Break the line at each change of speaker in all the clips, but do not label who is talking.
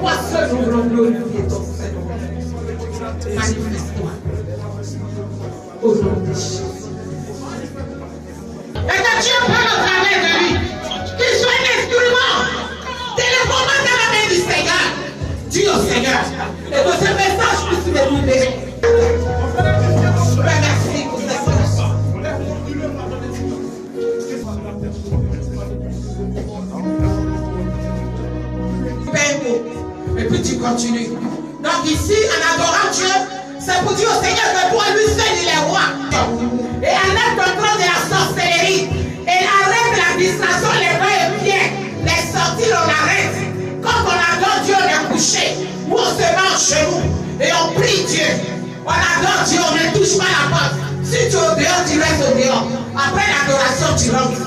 Toi seul, nous voulons glorifier ton Seigneur. Manifeste-toi. Au nom de Jésus. Et que Dieu parle au travers de lui. Qu'il soit un instrument. Téléphone dans la main du Seigneur. Dis au Seigneur. Et que ce message puisse me libérer. Merci pour cette relation. Et puis tu continues. Donc ici, en adorant Dieu, c'est pour dire au Seigneur que toi, lui seul, il est roi. Et arrête ton trône de la sorcellerie. Et arrête la distraction, les mains et pieds. Les sorties, on arrête. Quand on adore Dieu, on est couché. Ou on se met en genoux. Et on prie Dieu. On adore Dieu, on ne touche pas la porte. Si tu es au dehors, tu restes au dehors. Après l'adoration, tu rentres.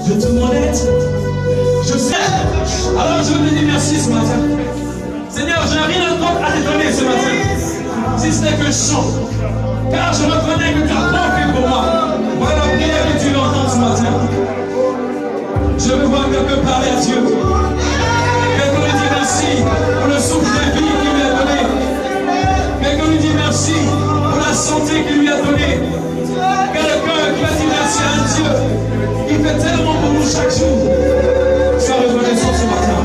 Je te monnaie. Je sais. Alors je veux te dire merci ce matin. Seigneur, je n'ai rien d'autre à te donner ce matin. Si ce n'est que chant. Car je reconnais que tu as trop fait pour moi. Voilà la prière que tu veux entendre ce matin. Je veux voir quelqu'un parler à Dieu. Quelqu'un lui dit merci pour le souffle de vie qu'il lui a donné. Quelqu'un lui dit merci pour la santé qu'il lui a donnée. Quelqu'un qui va dire merci à Dieu. Il fait tellement pour nous chaque jour. Sois reconnaissant ce matin.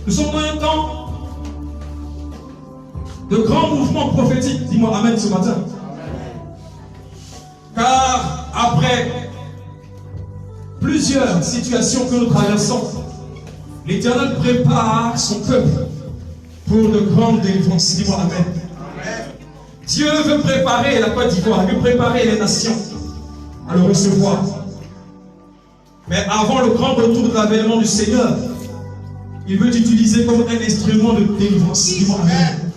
Nous sommes dans un temps de grands mouvements prophétiques. Dis-moi amen ce matin. Car après plusieurs situations que nous traversons, l'Éternel prépare son peuple pour de grandes délivrances. Dis-moi amen. Dieu veut préparer la Côte d'Ivoire, il veut préparer les nations à le recevoir. Mais avant le grand retour de l'avènement du Seigneur, il veut t'utiliser comme un instrument de délivrance. Dis-moi amen.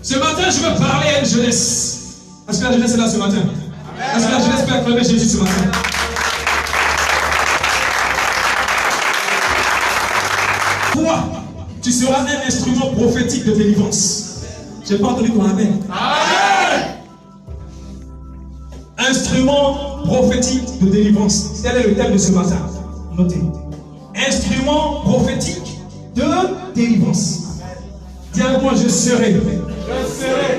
Ce matin, je veux parler à une jeunesse. Est-ce que la jeunesse est là ce matin? Est-ce que la jeunesse peut acclamer Jésus ce matin? Toi, tu seras un instrument prophétique de délivrance. Je n'ai pas entendu ton amen. Instrument prophétique de délivrance. Tel est le thème de ce matin. Notez. Instrument prophétique de délivrance. Dis avec moi, je serai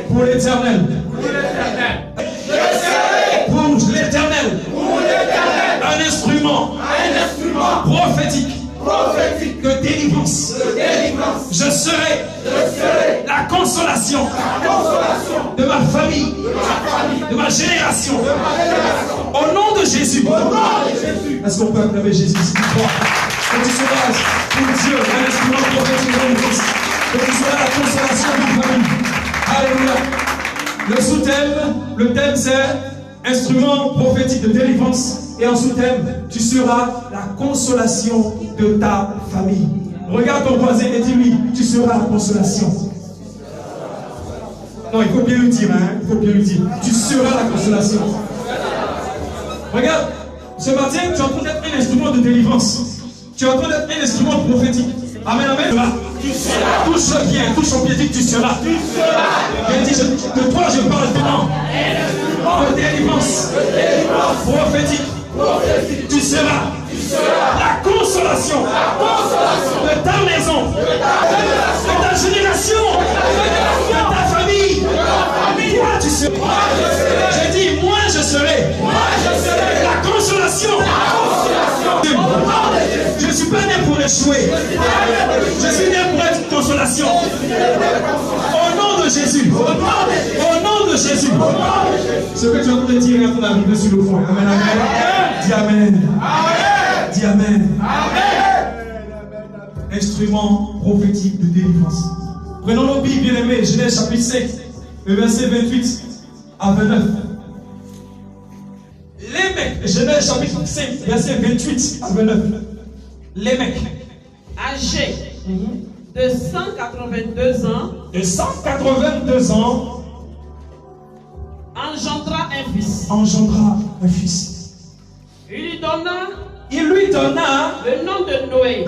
pour l'Éternel. Je serai pour l'Éternel un instrument prophétique de délivrance. Je serai la consolation de ma famille, de ma génération. Au nom de Jésus. Est-ce qu'on peut acclamer Jésus si tu crois? Que tu seras pour Dieu un instrument prophétique de délivrance. Que tu seras la consolation de ma famille. Alléluia. Le sous-thème, le thème c'est instrument prophétique de délivrance. Et en sous-thème, tu seras la consolation de ta famille. Regarde ton voisin et dis-lui, tu seras la consolation. Non, il faut bien le dire, hein. Il faut bien le dire. Tu seras la consolation. Regarde, ce matin, tu es en train d'être un instrument de délivrance. Tu es en train d'être un instrument prophétique. Amen, amen. Tu seras. Touche bien, touche au pied, dis que tu seras. Et dis, de toi je parle maintenant. De délivrance. Prophétique. Tu seras la consolation de ta maison, de ta génération, de ta famille. Toi, tu seras. J'ai dit, moi, je serai la consolation. Je ne suis pas né pour échouer. Je suis né pour être consolation. Au nom de Jésus. Au nom de Jésus. Ce que tu es en train de dire est en train d'arriver sur le fond. Amen, amen. Dis amen. Dis amen. Instrument prophétique de délivrance. Prenons nos Bibles, bien-aimés, Genèse chapitre 5, le verset 28 à 29. Les mecs, Genèse chapitre 5, verset 28 à 29. Les mecs
âgés de 182 ans, engendra un fils. Il lui donna le nom de Noé,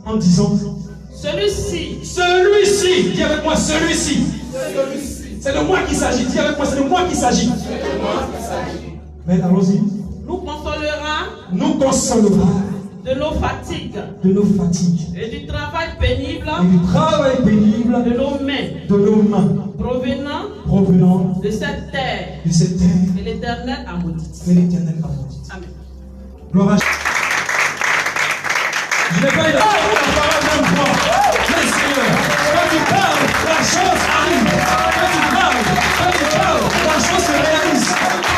en disant, celui-ci,
dis avec moi, celui-ci. C'est de moi qu'il s'agit, dis avec moi, c'est de moi qu'il s'agit. Mais allons-y.
nous consolera de nos fatigues et du travail pénible de nos mains provenant de cette terre. Et l'Éternel a maudit. Amen.
Gloire à Dieu. Je n'ai pas eu la parole d'un point. Mais Seigneur, quand tu parles, la chose arrive. Quand tu parles, la chose se réalise.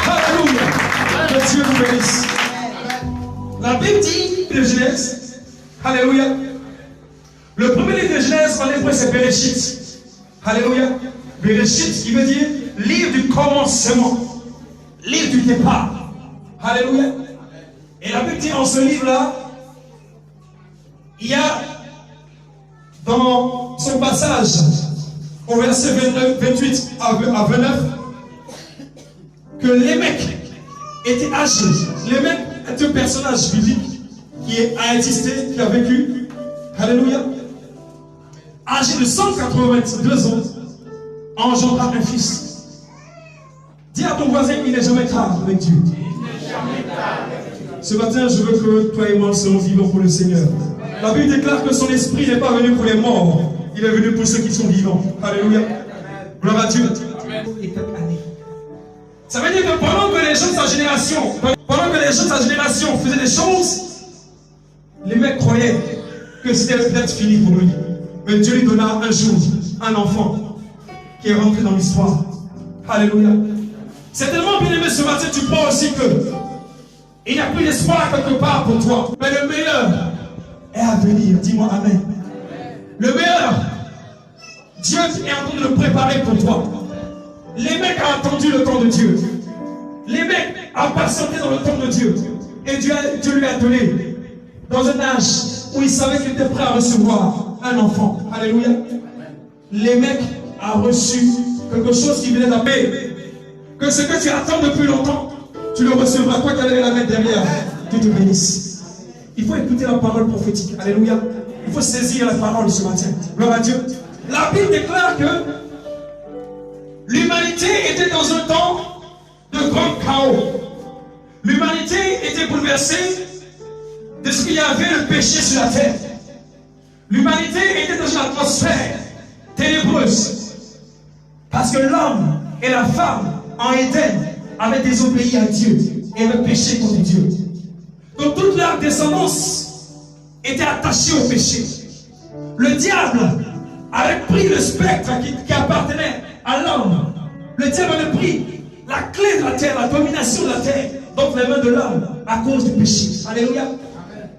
Alléluia. Que Dieu vous bénisse. La Bible dit de Genèse, alléluia. Le premier livre de Genèse en hébreu c'est Bereshit. Alléluia. Bereshit qui veut dire livre du commencement, livre du départ. Alléluia. Et la Bible dit en ce livre-là, il y a dans son passage au verset 28 à 29 que les mecs étaient âgés. Les mecs est un personnage biblique qui a existé, qui a vécu. Alléluia. Âgé de 182 ans, engendra un fils. Dis à ton voisin, il n'est jamais tard avec Dieu. Ce matin, je veux que toi et moi soyons vivants pour le Seigneur. La Bible déclare que son esprit n'est pas venu pour les morts, il est venu pour ceux qui sont vivants. Alléluia. Gloire à Dieu. Ça veut dire que pendant que les gens de sa génération faisaient des choses, les mecs croyaient que c'était peut-être fini pour lui. Mais Dieu lui donna un jour un enfant qui est rentré dans l'histoire. Alléluia. C'est tellement bien aimé ce matin, tu crois aussi que il n'y a plus d'espoir quelque part pour toi. Mais le meilleur est à venir. Dis-moi Amen. Le meilleur, Dieu est en train de le préparer pour toi. Les mecs ont attendu le temps de Dieu. Les mecs ont patienté dans le temps de Dieu. Et Dieu lui a donné dans un âge où il savait qu'il était prêt à recevoir un enfant. Alléluia. Les mecs ont reçu quelque chose qui venait d'appeler. Que ce que tu attends depuis longtemps, tu le recevras. Quoi qu'elle ait la mettre derrière, Dieu te bénisse. Il faut écouter la parole prophétique. Alléluia. Il faut saisir la parole ce matin. Gloire à Dieu. La Bible déclare que l'humanité était dans un temps de grand chaos. L'humanité était bouleversée de ce qu'il y avait le péché sur la terre. L'humanité était dans une atmosphère ténébreuse. Parce que l'homme et la femme en Éden avaient désobéi à Dieu et avaient péché contre Dieu. Donc toute leur descendance était attachée au péché. Le diable avait pris le spectre qui appartenait à l'homme. Le diable avait pris la clé de la terre, la domination de la terre, donc les mains de l'homme à cause du péché. Alléluia.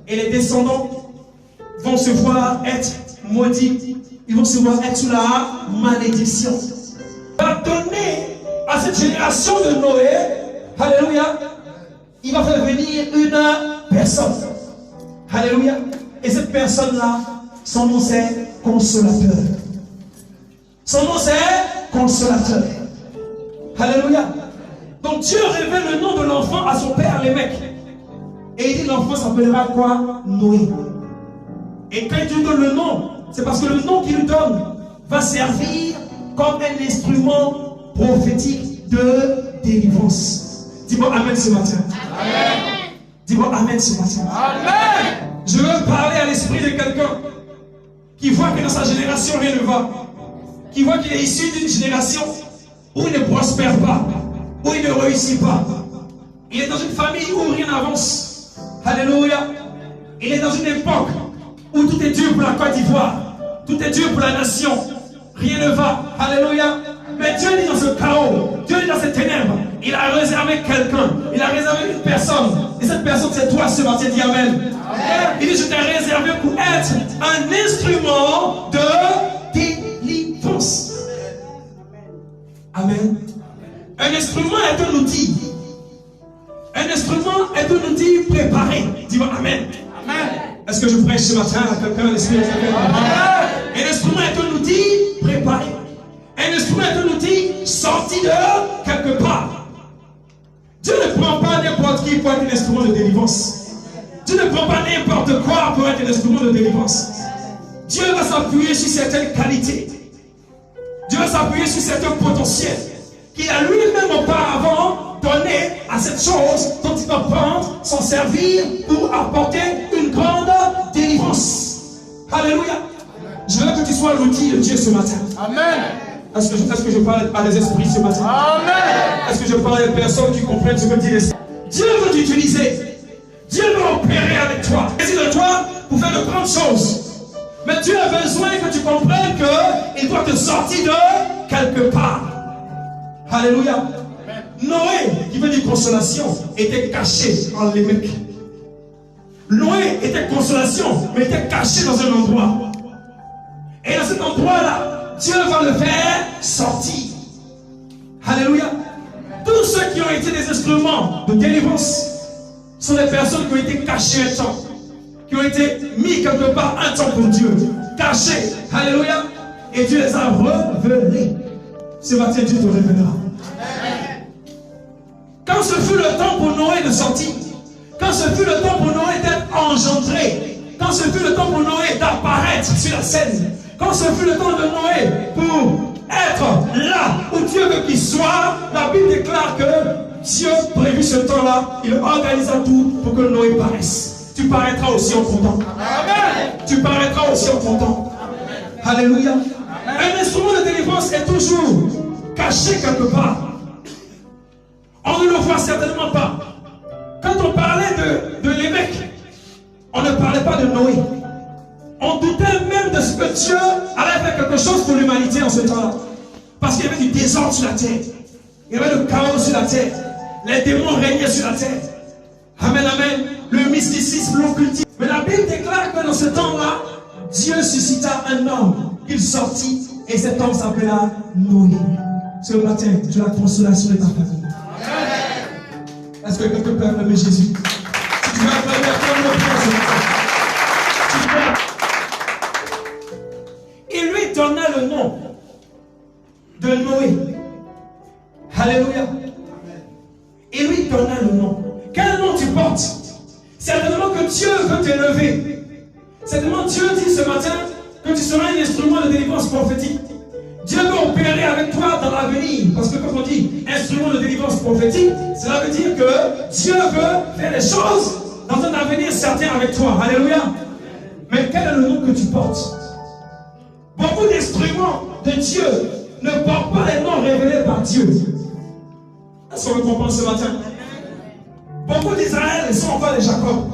Et les descendants vont se voir être maudits. Ils vont se voir être sous la malédiction. Il va donner à cette génération de Noé, alléluia, il va faire venir une personne. Alléluia. Et cette personne-là, son nom c'est Consolateur. Son nom c'est Consolateur. Alléluia. Donc Dieu révèle le nom de l'enfant à son père, les mecs. Et il dit l'enfant s'appellera quoi? Noé. Et quand il lui donne le nom, c'est parce que le nom qu'il lui donne va servir comme un instrument prophétique de délivrance. Dis-moi Amen ce matin. Amen. Dis-moi Amen ce matin. Amen. Je veux parler à l'esprit de quelqu'un qui voit que dans sa génération rien ne va, qui voit qu'il est issu d'une génération où il ne prospère pas, où il ne réussit pas. Il est dans une famille où rien n'avance. Alléluia. Il est dans une époque où tout est dur pour la Côte d'Ivoire, tout est dur pour la nation, rien ne va. Alléluia. Mais Dieu dit dans ce chaos, Dieu dit dans ces ténèbres, il a réservé quelqu'un, il a réservé une personne. Et cette personne, c'est toi ce matin, dis Amen. Il dit, je t'ai réservé pour être un instrument de délivrance. Amen. Un instrument est un outil. Un instrument est un outil préparé. Dis-moi Amen. Amen. Est-ce que je prêche ce matin à quelqu'un l'esprit de Dieu? Un instrument est un outil préparé. Un instrument est un outil sorti de quelque part. Dieu ne prend pas n'importe qui pour être un instrument de délivrance. Dieu ne prend pas n'importe quoi pour être un instrument de délivrance. Dieu va s'appuyer sur certaines qualités. Dieu va s'appuyer sur certains potentiels qu'il a lui-même auparavant donné à cette chose dont il va prendre, s'en servir pour apporter une grande délivrance. Alléluia. Je veux que tu sois l'outil de Dieu ce matin. Amen. Est-ce que je parle à des esprits ce matin? Amen. Est-ce que je parle à des personnes qui comprennent ce que dit l'esprit? Dieu veut t'utiliser. Dieu veut opérer avec toi. Il de toi pour faire de grandes choses. Mais Dieu a besoin que tu comprennes qu'il doit te sortir de quelque part. Alléluia. Amen. Noé, qui veut dire consolation, était caché en Lémec. Noé était consolation, mais était caché dans un endroit. Et dans cet endroit-là, Dieu va le faire sortir. Alléluia. Tous ceux qui ont été des instruments de délivrance sont des personnes qui ont été cachées un temps, qui ont été mis quelque part un temps pour Dieu, cachés. Alléluia. Et Dieu les a révélés. Ce matin, Dieu te révélera. Quand ce fut le temps pour Noé de sortir, quand ce fut le temps pour Noé d'être engendré, quand ce fut le temps pour Noé d'apparaître sur la scène, quand ce fut le temps de Noé pour être là où Dieu veut qu'il soit, la Bible déclare que Dieu prévu ce temps-là, il organisa tout pour que Noé paraisse. Tu paraîtras aussi en comptant. Amen. Tu paraîtras aussi en comptant. Alléluia. Un instrument de délivrance est toujours caché quelque part. On ne le voit certainement pas. Quand on parlait de Lémec, on ne parlait pas de Noé. On doutait même de ce que Dieu allait faire quelque chose pour l'humanité en ce temps-là. Parce qu'il y avait du désordre sur la terre. Il y avait le chaos sur la terre. Les démons régnaient sur la terre. Amen, amen. Le mysticisme, l'occultisme. Mais la Bible déclare que dans ce temps-là, Dieu suscita un homme. Il sortit et cet homme s'appela Noé. Ce matin, tu as la consolation de ta famille. Est-ce que quelqu'un peut acclamer Jésus? Si tu veux acclamer, acclame-le ce matin. Il lui donna le nom de Noé. Alléluia. Il lui donna le nom. Quel nom tu portes? Certainement que Dieu veut t'élever. Certainement Dieu dit ce matin que tu seras un instrument de délivrance prophétique. Dieu veut opérer avec toi dans l'avenir. Parce que quand on dit instrument de délivrance prophétique, cela veut dire que Dieu veut faire les choses dans un avenir certain avec toi. Alléluia. Mais quel est le nom que tu portes? Beaucoup d'instruments de Dieu ne portent pas les noms révélés par Dieu. Est-ce qu'on le comprend ce matin? Beaucoup d'Israël sont enfants de Jacob.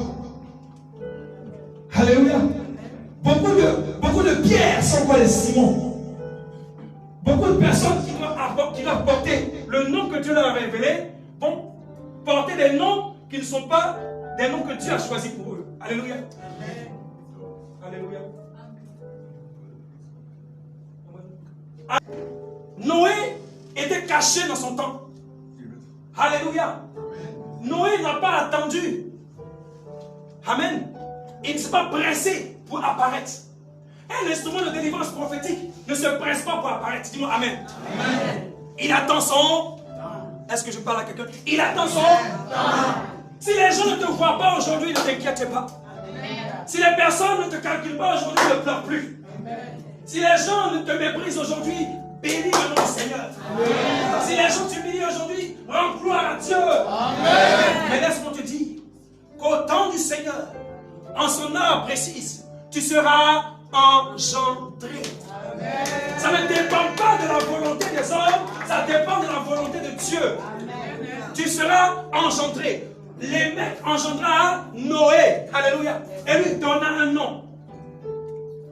Alléluia. Beaucoup de Pierre sont quoi les Simon. Beaucoup de personnes qui doivent porter le nom que Dieu leur a révélé vont porter des noms qui ne sont pas des noms que Dieu a choisis pour eux. Alléluia. Alléluia. Noé était caché dans son temps. Alléluia. Noé n'a pas attendu. Amen. Il ne s'est pas pressé pour apparaître. Un instrument de délivrance prophétique ne se presse pas pour apparaître. Dis-moi Amen. Amen. Il attend son temps. Est-ce que je parle à quelqu'un? Il attend son temps. Si les gens ne te voient pas aujourd'hui, ne t'inquiète pas. Amen. Si les personnes ne te calculent pas aujourd'hui, ne pleure plus. Amen. Si les gens ne te méprisent aujourd'hui, bénis le nom du Seigneur. Amen. Si les gens t'humilient aujourd'hui, rends gloire à Dieu. Amen. Mais laisse-moi te dire qu'au temps du Seigneur, en son heure précise, tu seras engendré. Amen. Ça ne dépend pas de la volonté des hommes, ça dépend de la volonté de Dieu. Amen. Tu seras engendré. Les mecs engendra Noé. Alléluia. Et lui donna un nom.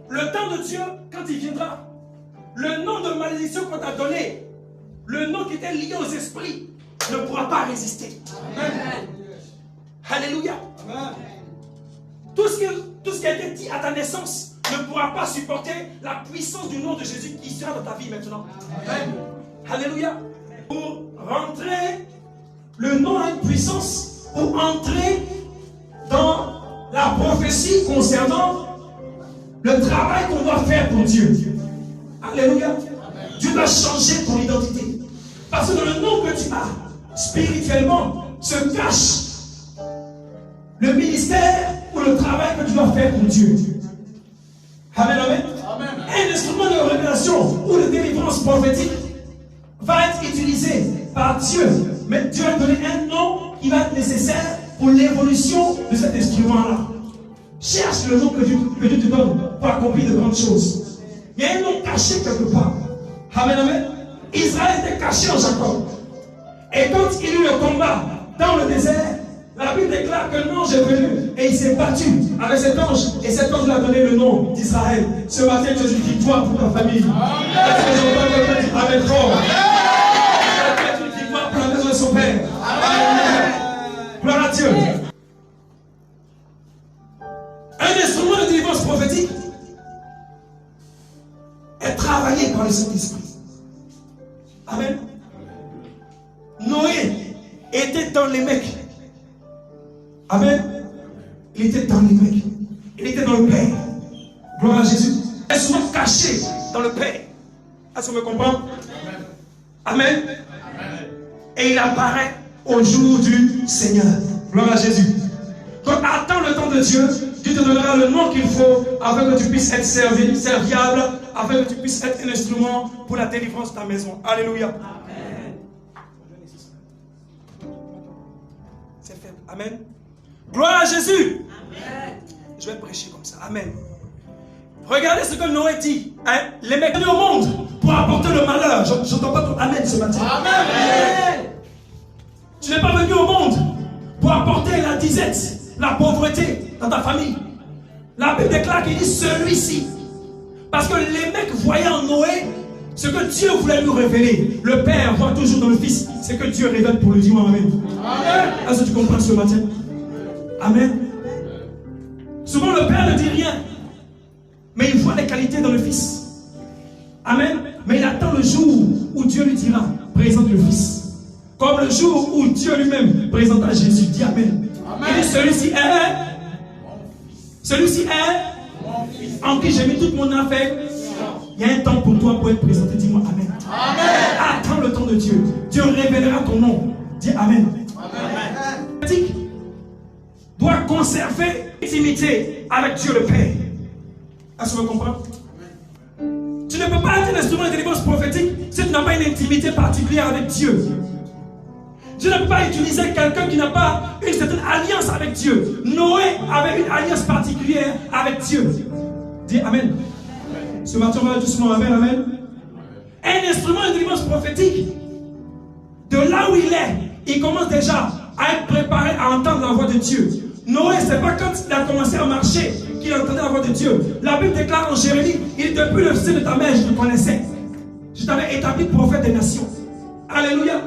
Le temps de Dieu, quand il viendra, le nom de malédiction qu'on t'a donné le nom qui était lié aux esprits ne pourra pas résister. Amen. Alléluia. Amen. Tout ce qui a été dit à ta naissance ne pourra pas supporter la puissance du nom de Jésus qui sera dans ta vie maintenant. Amen. Alléluia. Pour rentrer, le nom a une puissance pour entrer dans la prophétie concernant le travail qu'on doit faire pour Dieu. Alléluia. Dieu doit changer ton identité. Parce que dans le nom que tu as, spirituellement, se cache le ministère ou le travail que tu dois faire pour Dieu. Amen, amen. Amen. Un instrument de révélation ou de délivrance prophétique va être utilisé par Dieu. Mais Dieu a donné un nom qui va être nécessaire pour l'évolution de cet instrument-là. Cherche le nom que Dieu te donne pour accomplir de grandes choses. Il y a un nom caché quelque part. Amen, amen. Israël était caché en Jacob. Et quand il y eut le combat dans le désert, la Bible déclare que l'ange est venu et il s'est battu avec cet ange. Et cet ange lui a donné le nom d'Israël. Ce matin, tu as une victoire pour ta famille. Amen. Fort. Tu as une victoire pour la maison de son père. Amen. Gloire à Dieu. Un instrument de délivrance prophétique est travaillé par le Saint-Esprit. Amen. Noé était dans les mecs. Amen. Il était dans les mecs. Il était dans le Père. Gloire à Jésus. Il est souvent caché dans le Père. Est-ce qu'on me comprend? Amen. Et il apparaît au jour du Seigneur. Gloire à Jésus. Donc attends le temps de Dieu. Dieu te donnera le nom qu'il faut afin que tu puisses être serviable, afin que tu puisses être un instrument pour la délivrance de ta maison. Alléluia. Amen. C'est fait. Amen. Gloire à Jésus. Amen. Je vais prêcher comme ça. Amen. Regardez ce que Noé dit. Hein? Les mecs venus au monde pour apporter le malheur. Je n'entends pas ton Amen ce matin. Amen. Tu n'es pas venu au monde pour apporter la disette, la pauvreté dans ta famille. La Bible déclare qu'il dit celui-ci. Parce que les mecs voyaient en Noé ce que Dieu voulait lui révéler. Le Père voit toujours dans le Fils ce que Dieu révèle pour lui dire Amen. Amen. Est-ce que tu comprends ce matin? Amen. Souvent le Père ne dit rien, mais il voit les qualités dans le Fils. Amen. Mais il attend le jour où Dieu lui dira présente le Fils. Comme le jour où Dieu lui-même présenta Jésus. Dit Amen. Amen. Il dit celui-ci est en qui j'ai mis toute mon affaire. Il y a un temps pour toi pour être présenté. Dis-moi Amen. Amen. Attends le temps de Dieu. Dieu révélera ton nom. Dis Amen. Amen. Doit conserver l'intimité avec Dieu le Père. Est-ce que vous comprenez? Tu ne peux pas être un instrument de délivrance prophétique si tu n'as pas une intimité particulière avec Dieu. Dieu ne peut pas utiliser quelqu'un qui n'a pas une certaine alliance avec Dieu. Noé avait une alliance particulière avec Dieu. Dis Amen. Ce matin, on va doucement Amen, Amen. Un instrument de délivrance prophétique, de là où il est, il commence déjà à être préparé à entendre la voix de Dieu. Noé, c'est pas quand il a commencé à marcher qu'il entendait la voix de Dieu. La Bible déclare en Jérémie, depuis le sein de ta mère, je te connaissais. Je t'avais établi prophète des nations. Alléluia.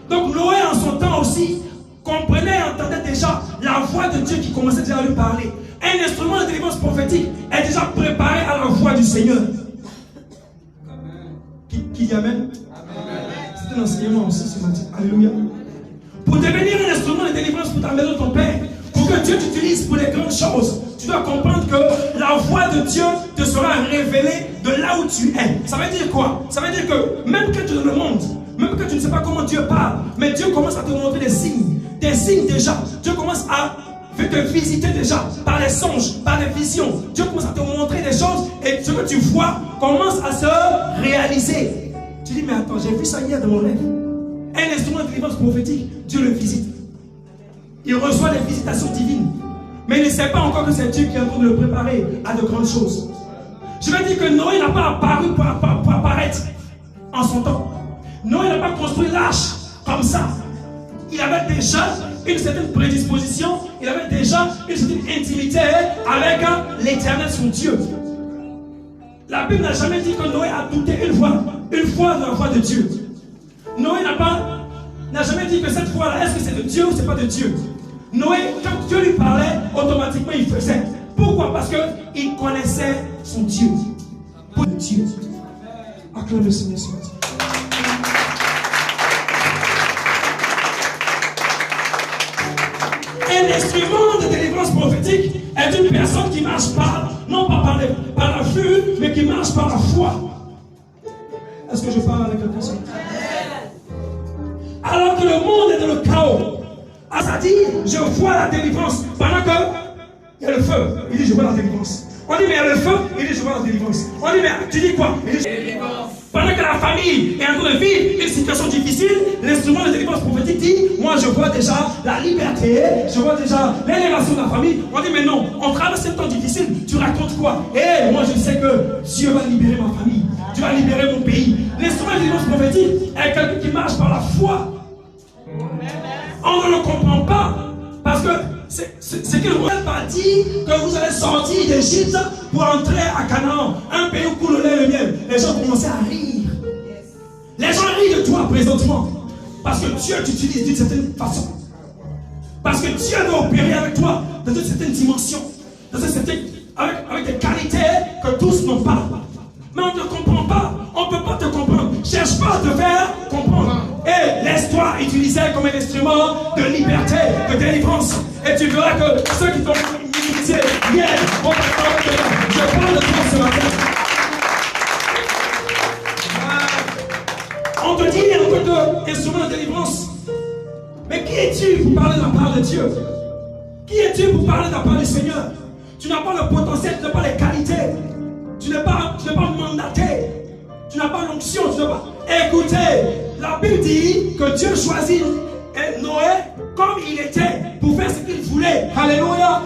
Donc Noé en son temps aussi comprenait et entendait déjà la voix de Dieu qui commençait déjà à lui parler. Un instrument de délivrance prophétique est déjà préparé à la voix du Seigneur. Qui dit Amen? C'est un enseignement aussi ce matin. Alléluia. Pour devenir un instrument de délivrance pour ta maison, ton Père, pour que Dieu t'utilise pour les grandes choses, tu dois comprendre que la voix de Dieu te sera révélée de là où tu es. Ça veut dire quoi? Ça veut dire que même que tu es dans le monde, même que tu ne sais pas comment Dieu parle, mais Dieu commence à te montrer des signes déjà. Dieu commence à te visiter déjà par les songes, par les visions. Dieu commence à te montrer des choses et ce que tu vois commence à se réaliser. Tu dis mais attends, j'ai vu ça hier dans mon rêve. Un instrument de délivrance prophétique, Dieu le visite. Il reçoit des visitations divines. Mais il ne sait pas encore que c'est Dieu qui est en train de le préparer à de grandes choses. Je veux dire que Noé n'a pas apparu pour apparaître en son temps. Noé n'a pas construit l'arche comme ça. Il avait déjà une certaine prédisposition, il avait déjà une certaine intimité avec l'Éternel, son Dieu. La Bible n'a jamais dit que Noé a douté une fois de la voix de Dieu. Noé n'a jamais dit que cette foi-là, est-ce que c'est de Dieu ou c'est pas de Dieu? Noé, quand Dieu lui parlait, automatiquement il faisait. Pourquoi? Parce qu'il connaissait son Dieu. Pour Dieu. Acclame le Seigneur ce matin. Un instrument de délivrance prophétique est une personne qui marche non pas par la vue, mais qui marche par la foi. Est-ce que je parle avec quelqu'un ce matin? Alors que le monde est dans le chaos, ça dit, je vois la délivrance. Pendant que il y a le feu, il dit, je vois la délivrance. On dit, mais il y a le feu, il dit, je vois la délivrance. On dit, mais tu dis quoi? Il dit, délivrance. Pendant que la famille est en train de vivre une situation difficile, l'instrument de délivrance prophétique dit, moi je vois déjà la liberté, je vois déjà l'élévation de la famille. On dit, mais non, on traverse un temps difficile, tu racontes quoi? Et moi je sais que Dieu va libérer ma famille, Dieu va libérer mon pays. L'instrument de délivrance prophétique est quelqu'un qui marche par la foi. On ne le comprend pas, parce que c'est que le prophète a dit que vous allez sortir d'Égypte pour entrer à Canaan, un pays où coule le lait et le miel. Les gens commençaient à rire. Les gens rient de toi présentement, parce que Dieu t'utilise d'une certaine façon. Parce que Dieu veut opérer avec toi dans une certaine dimension, avec des qualités que tous n'ont pas. Mais on ne comprend pas, on ne peut pas te comprendre. Cherche pas à te faire comprendre. Et laisse-toi utiliser comme un instrument de liberté, de délivrance. Et tu verras que ceux qui t'ont utilisé hier vont t'attendre de là. Je parle de toi ce matin. On te dit en tant qu'instrument de délivrance. Mais qui es-tu pour parler de la part de Dieu? Qui es-tu pour parler de la part du Seigneur? Tu n'as pas le potentiel, tu n'as pas les qualités. Tu n'es pas mandaté. Tu n'as pas l'onction, tu n'as pas. Écoutez, la Bible dit que Dieu choisit Noé comme il était pour faire ce qu'il voulait. Alléluia.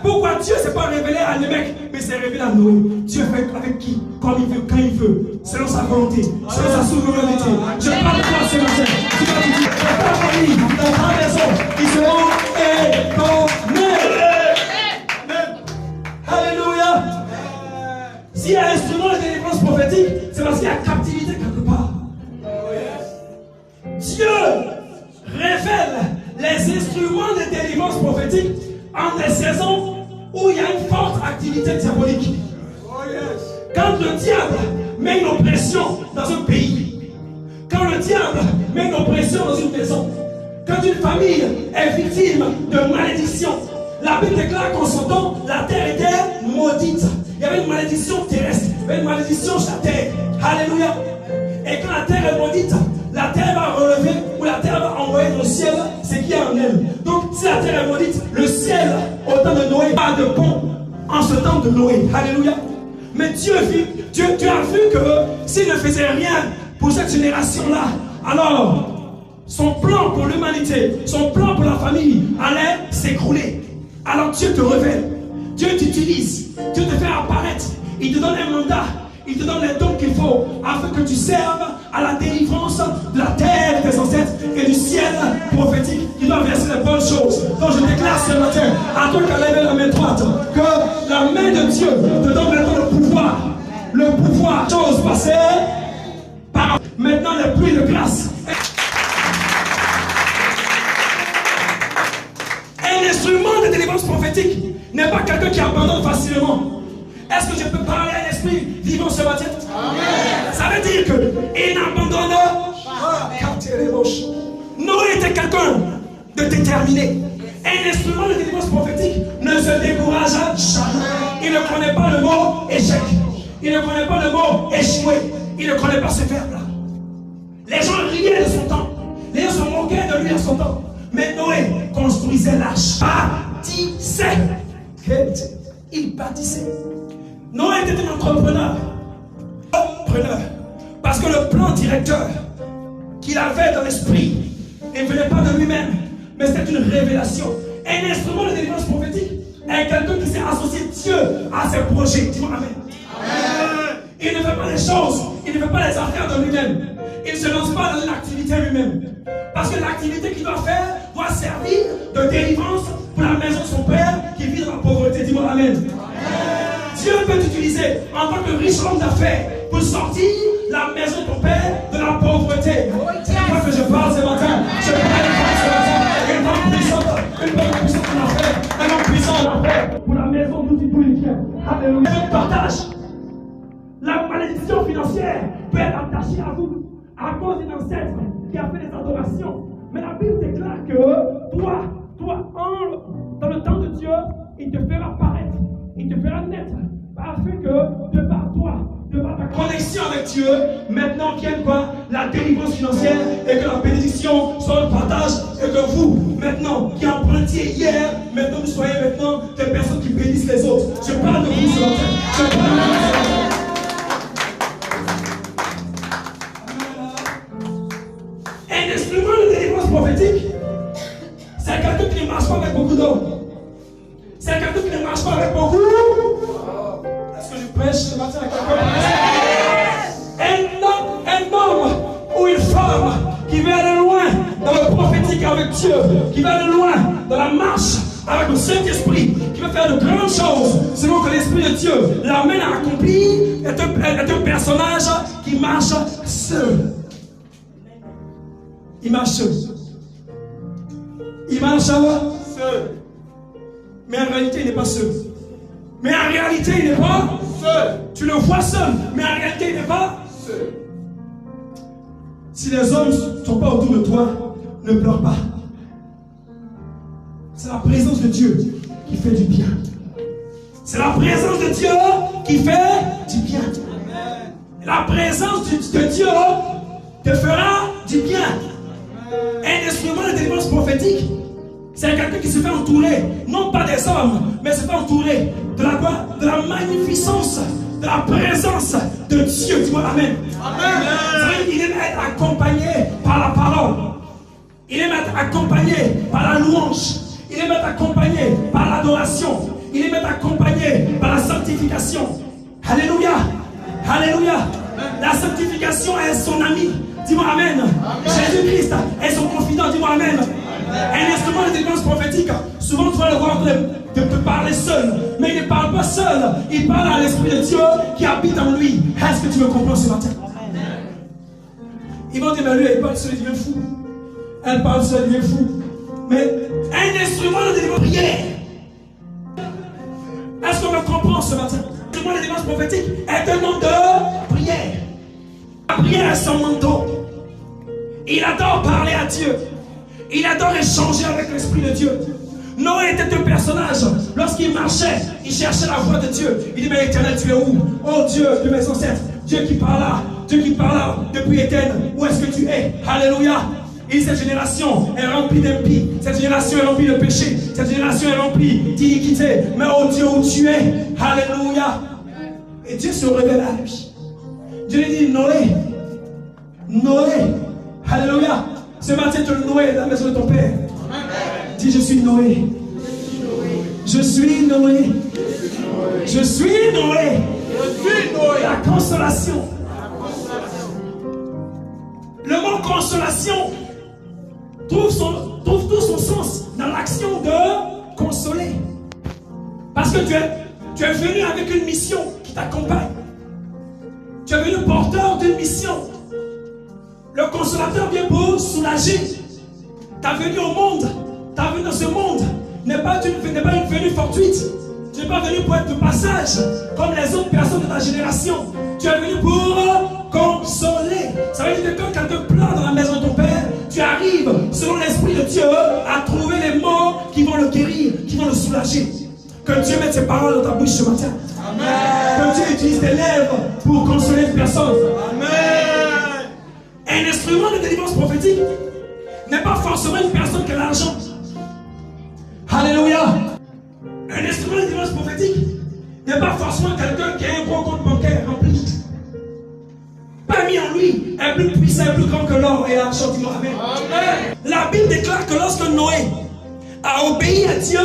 Pourquoi Dieu ne s'est pas révélé à Lémec, mais s'est révélé à Noé? Dieu fait avec qui? Comme il veut, quand il veut, selon sa volonté, selon sa souveraineté. Je parle de toi ce matin. Tu vas te dire, dans ta famille, dans ta maison, ils seront étonnés. Alléluia. S'il y a un instrument de délivrance prophétique, c'est parce qu'il y a captivité quelque part. Dieu révèle les instruments de délivrance prophétique en des saisons où il y a une forte activité diabolique. Quand le diable met une oppression dans un pays, quand le diable met une oppression dans une maison, quand une famille est victime de malédiction, la Bible déclare qu'en son temps, la terre était maudite. Il y avait une malédiction terrestre, il y avait une malédiction sur la terre. Alléluia. Et quand la terre est maudite, la terre va relever, ou la terre va envoyer dans le ciel ce qui est en elle. Donc si la terre est maudite, le ciel, au temps de Noé, pas de pont en ce temps de Noé. Alléluia. Mais Dieu a vu que s'il ne faisait rien pour cette génération-là, alors son plan pour l'humanité, son plan pour la famille allait s'écrouler. Alors Dieu te révèle, Dieu t'utilise, Dieu te fait apparaître, il te donne un mandat, il te donne les dons qu'il faut afin que tu serves à la délivrance de la terre des ancêtres et du ciel prophétique qui doit verser les bonnes choses. Donc je déclare ce matin à toi qui as levé la main droite que la main de Dieu te donne maintenant le pouvoir, chose passée par maintenant les pluies de grâce. Un instrument de délivrance prophétique n'est pas quelqu'un qui abandonne facilement. Est-ce que je peux parler à l'esprit vivant ce matin? Amen. Ça veut dire qu'il n'abandonne pas. Noé était quelqu'un de déterminé. Un instrument de délivrance prophétique ne se décourage jamais. Il ne connaît pas le mot échec. Il ne connaît pas le mot échouer. Il ne connaît pas ce verbe-là. Les gens riaient de son temps. Les gens se moquaient de lui à son temps. Mais Noé construisait l'arche. Bâtissait. Il bâtissait. Noé était un entrepreneur. Parce que le plan directeur qu'il avait dans l'esprit ne venait pas de lui-même, mais c'était une révélation. Un instrument de délivrance prophétique est quelqu'un qui s'est associé Dieu à ses projets. Dis-moi amen. Amen. Il ne fait pas les choses, il ne fait pas les affaires de lui-même. Il ne se lance pas dans une activité lui-même. Parce que l'activité qu'il doit faire doit servir de délivrance pour la maison de son père qui vit dans la pauvreté. Dis-moi amen. Amen. Dieu peut t'utiliser en tant que riche homme d'affaires pour sortir la maison de ton père de la pauvreté. à cause d'un ancêtre qui a fait des adorations. Mais la Bible déclare que toi, dans le temps de Dieu, il te fera paraître, il te fera naître, afin que, de par toi, de par ta connexion avec Dieu, maintenant vienne quoi? La délivrance financière et que la bénédiction soit le partage et que vous, maintenant, qui empruntiez hier, maintenant vous soyez maintenant des personnes qui bénissent les autres. Je parle de vous ce matin. Je parle de vous ce matin. Un instrument de délivrance prophétique, c'est quelqu'un qui ne marche pas avec beaucoup d'eau. C'est quelqu'un qui ne marche pas avec beaucoup. Est-ce que je prêche ce matin à quelqu'un? Un homme ou une femme qui veut aller loin dans le prophétique avec Dieu, qui veut aller loin dans la marche avec le Saint-Esprit, qui veut faire de grandes choses selon que l'Esprit de Dieu l'amène à accomplir, est un personnage qui marche seul. Il marche seul. Il marche seul. Mais en réalité, il n'est pas seul. Mais en réalité, il n'est pas seul. Tu le vois seul, mais en réalité, il n'est pas seul. Si les hommes ne sont pas autour de toi, ne pleure pas. C'est la présence de Dieu qui fait du bien. C'est la présence de Dieu qui fait du bien. La présence de Dieu te fera du bien. Un instrument de délivrance prophétique, c'est quelqu'un qui se fait entourer, non pas des hommes, mais se fait entourer de la magnificence, de la présence de Dieu. Tu vois, amen. Amen. Il aime être accompagné par la parole. Il aime être accompagné par la louange. Il aime être accompagné par l'adoration. Il aime être accompagné par la sanctification. Alléluia. Alléluia. La sanctification est son ami. Dis-moi amen. Jésus-Christ est son confident. Dis-moi amen. Un instrument de délivrance prophétique, souvent tu vas le voir de parler seul, mais il ne parle pas seul, il parle à l'Esprit de Dieu qui habite en lui. Est-ce que tu me comprends ce matin? Ils vont dire, mais lui, il parle seul, il devient fou. Elle parle seul, il devient fou. Mais un instrument de délivrance prière. Est-ce qu'on me comprend ce matin? L'instrument de délivrance prophétique est un nom de prière. La prière est son manteau. Il adore parler à Dieu. Il adore échanger avec l'Esprit de Dieu. Noé était un personnage. Lorsqu'il marchait, il cherchait la voix de Dieu. Il dit, mais Éternel, tu es où? Oh Dieu de mes ancêtres, Dieu qui parla depuis Éternel, où est-ce que tu es? Alléluia. Et cette génération est remplie d'impies. Cette génération est remplie de péché. Cette génération est remplie d'iniquité. Mais oh Dieu, où tu es? Alléluia. Et Dieu se révèle à lui. Dieu lui dit, Noé, alléluia. Ce matin, tu es Noé dans la maison de ton père. Dis, je suis Noé. Je suis Noé. Je suis Noé. La consolation. Le mot consolation trouve tout son sens dans l'action de consoler. Parce que tu es venu avec une mission qui t'accompagne. Tu es venu porteur d'une mission. Le consolateur vient pour soulager. Ta venue au monde, ta venue dans ce monde n'est pas une venue fortuite. Tu n'es pas venu pour être de passage comme les autres personnes de ta génération. Tu es venu pour consoler. Ça veut dire que quand quelqu'un pleure dans la maison de ton père, tu arrives, selon l'Esprit de Dieu, à trouver les mots qui vont le guérir, qui vont le soulager. Que Dieu mette ses paroles dans ta bouche ce matin. Amen. Que Dieu utilise tes lèvres pour consoler une personne. Amen. Un instrument de délivrance prophétique n'est pas forcément une personne qui a l'argent. Alléluia. Un instrument de délivrance prophétique n'est pas forcément quelqu'un qui a un gros compte bancaire rempli. Pas mis en lui est plus puissant, plus grand que l'or et l'argent. Amen. Amen. La Bible déclare que lorsque Noé a obéi à Dieu,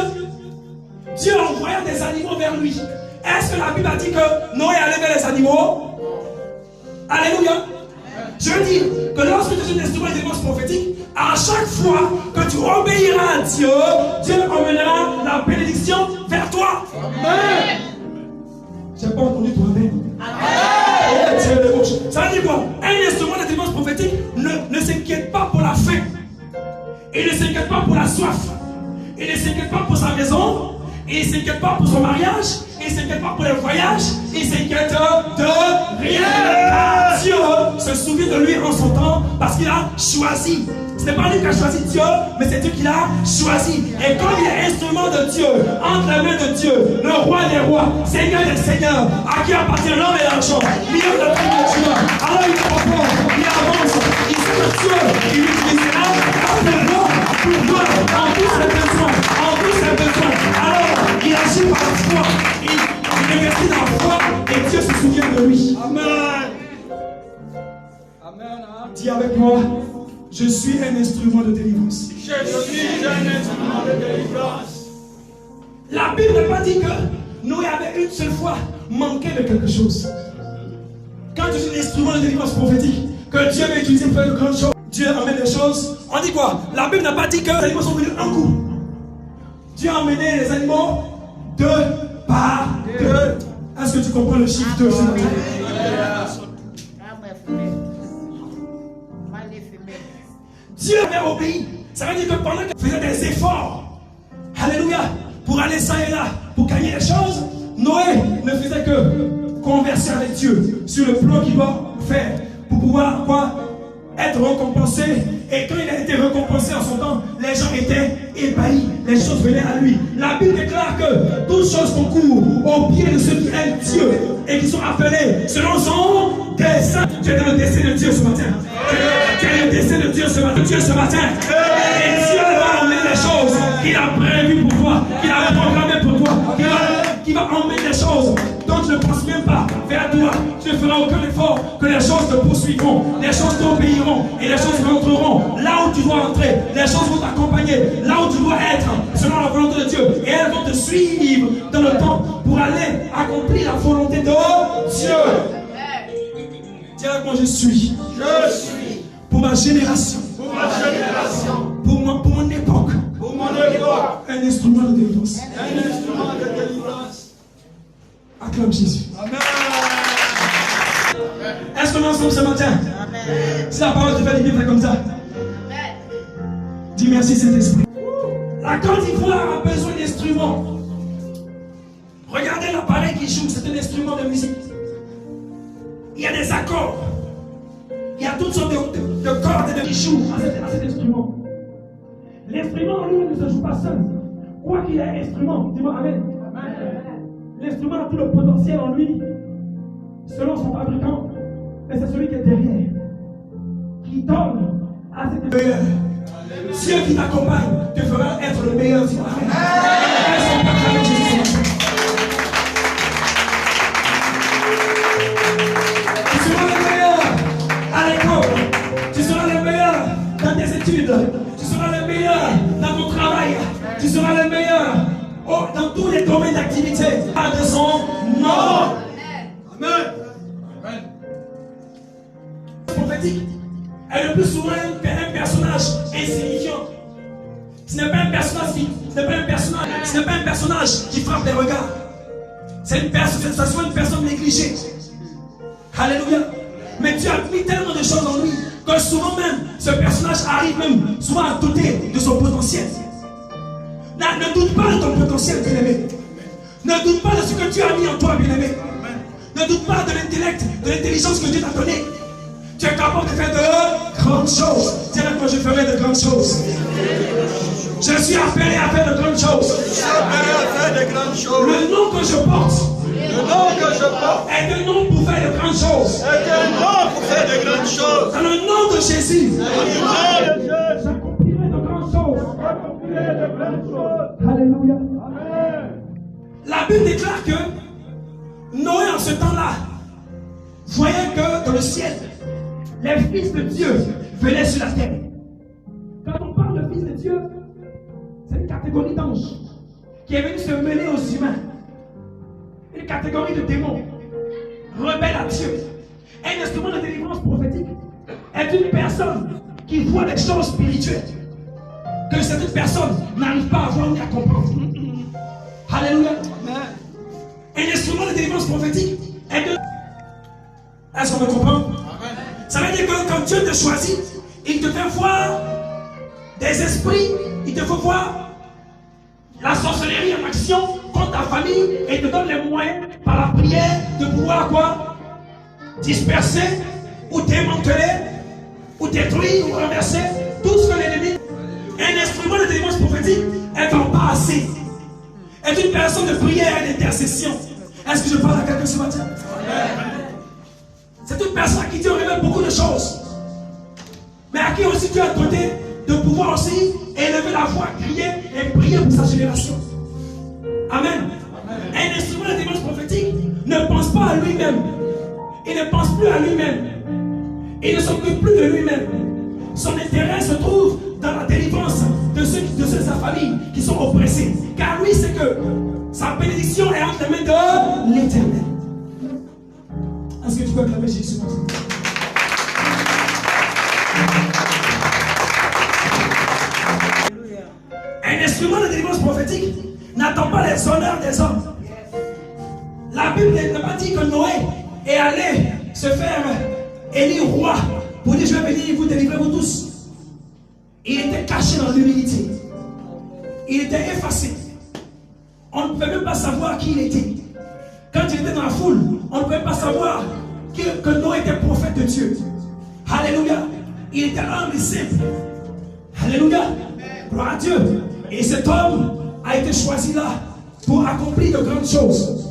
Dieu envoya des animaux vers lui. Est-ce que la Bible a dit que Noé allait vers les animaux? Alléluia. Je veux dire que lorsque tu es un instrument de délivrance prophétique, à chaque fois que tu obéiras à Dieu, Dieu emmènera la bénédiction vers toi. Amen. J'ai pas entendu toi amen. Amen. Ça veut dire quoi? Un instrument de délivrance prophétique ne s'inquiète pas pour la faim. Il ne s'inquiète pas pour la soif. Il ne s'inquiète pas pour sa maison. Il ne s'inquiète pas pour son mariage. Il ne s'inquiète pas pour le voyage. Il ne s'inquiète de rien. Car Dieu se se souvient de lui en son temps parce qu'il a choisi. Ce n'est pas lui qui a choisi Dieu, mais c'est Dieu qui l'a choisi. Et comme il est instrument de Dieu, entre les mains de Dieu, le roi des rois, Seigneur des seigneurs, à qui appartient l'homme et l'argent, milieu de la Dieu, alors il comprend, il avance, il sait que Dieu, il l'utilisera pour voir en tous ses besoins, Alors, il agit par la foi, il investit dans la foi, et Dieu se souvient de lui. Amen. Dis avec moi, je suis un instrument de délivrance. Je suis un instrument de délivrance. La Bible n'a pas dit que Noé avait une seule fois manqué de quelque chose. Quand tu es un instrument de délivrance prophétique, que Dieu va utiliser pour faire de grandes choses, Dieu amène des choses. On dit quoi? La Bible n'a pas dit que les animaux sont venus un coup. Dieu a emmené les animaux deux par deux. Est-ce que tu comprends le chiffre 2 ce matin? Dieu avait obéi. Ça veut dire que pendant qu'il faisait des efforts, alléluia, pour aller ça et là, pour gagner les choses, Noé ne faisait que converser avec Dieu sur le plan qu'il va faire pour pouvoir être récompensé. Et quand il a été récompensé en son temps, les gens étaient ébahis, les choses venaient à lui. La Bible déclare que toutes choses concourent au pied de ceux qui aiment Dieu et qui sont appelés selon son dessein. Tu es dans le dessein de Dieu ce matin. Tu es le dessein de Dieu ce matin. Et Dieu va emmener les choses qu'il a prévues pour toi, qu'il a programmées pour toi, qu'il va emmener les choses dont tu ne penses même pas vers toi. Tu ne feras aucun effort, que les choses te poursuivront, les choses t'obéiront et les choses rentreront là où tu dois entrer. Les choses vont t'accompagner là où tu dois être selon la volonté de Dieu. Et elles vont te suivre dans le temps pour aller accomplir la volonté de Dieu. Dis avec moi, je suis. Je suis. Pour ma génération. Pour ma génération. Pour mon époque. Pour mon époque. Un instrument de délivrance. Un instrument de délivrance. Acclame Jésus. Amen. Est-ce qu'on est ensemble ce matin? Amen. Si la parole te fait du bien, comme ça. Amen. Dis merci Saint-Esprit. La Côte d'Ivoire a besoin d'instruments. Regardez l'appareil qui joue, c'est un instrument de musique. Il y a des accords. Il y a toutes sortes de cordes et de qui jouent à cet instrument. L'instrument lui ne se joue pas seul. Quoi qu'il ait instrument, dis-moi Amen. Amen. L'instrument a tout le potentiel en lui, selon son fabricant, mais c'est celui qui est derrière, qui donne à cet meilleur. Dieu qui t'accompagne te fera être le meilleur. Dis-moi Amen. Tu seras le meilleur à l'école, tu seras le meilleur dans tes études, tu seras le meilleur dans ton travail, tu seras le meilleur dans tous les domaines d'activité. De son nom. Amen. Amen. Prophétique est le plus souvent un personnage insignifiant. Ce n'est pas un personnage qui frappe les regards. C'est une personne négligée. Alléluia. Mais Dieu a mis tellement de choses en lui que souvent même ce personnage arrive même souvent à douter de son potentiel. Ne doute pas de ton potentiel, bien-aimé. Ne doute pas de ce que Dieu a mis en toi, bien-aimé. Ne doute pas de l'intellect, de l'intelligence que Dieu t'a donné. Tu es capable de faire de grandes choses. Dis avec moi, je ferai de grandes choses. Je suis appelé à faire de grandes choses. Le nom que je porte est un nom pour faire de grandes choses. Dans le nom de Jésus, j'accomplirai de grandes choses. Alléluia. La Bible déclare que Noé, en ce temps-là, voyait que dans le ciel, les fils de Dieu venaient sur la terre. Quand on parle de fils de Dieu, c'est une catégorie d'anges qui est venue se mêler aux humains. Une catégorie de démons, rebelles à Dieu. Un instrument de délivrance prophétique est une personne qui voit des choses spirituelles que certaines personnes n'arrivent pas à voir ni à comprendre. Alléluia. Un instrument de délivrance prophétique est de... Est-ce qu'on me comprend? Ça veut dire que quand Dieu te choisit, il te fait voir des esprits, il te fait voir la sorcellerie en action contre ta famille et il te donne les moyens par la prière de pouvoir quoi? Disperser ou démanteler, ou détruire, ou renverser tout ce que l'ennemi. Un instrument de délivrance prophétique est en passé. Est une personne de prière et d'intercession. Est-ce que je parle à quelqu'un ce matin? C'est une personne à qui Dieu révèle beaucoup de choses. Mais à qui aussi Dieu a donné de pouvoir aussi élever la voix, crier et prier pour sa génération. Amen. Un instrument de délivrance prophétique ne pense pas à lui-même. Il ne pense plus à lui-même. Il ne s'occupe plus de lui-même. Son intérêt se trouve dans la délivrance de ceux de sa famille qui sont oppressés. Car lui, c'est que sa bénédiction est entre les mains de l'Éternel. Est-ce que tu peux acclamer Jésus? Un instrument de délivrance prophétique n'attend pas les honneurs des hommes. La Bible n'a pas dit que Noé est allé se faire élire roi pour dire je vais venir vous délivrer vous tous. Il était caché dans l'humilité. Il était effacé. On ne pouvait même pas savoir qui il était. Quand il était dans la foule, on ne pouvait pas savoir que Noé était prophète de Dieu. Alléluia. Il était humble et simple. Alléluia. Gloire à Dieu. Et cet homme a été choisi là pour accomplir de grandes choses.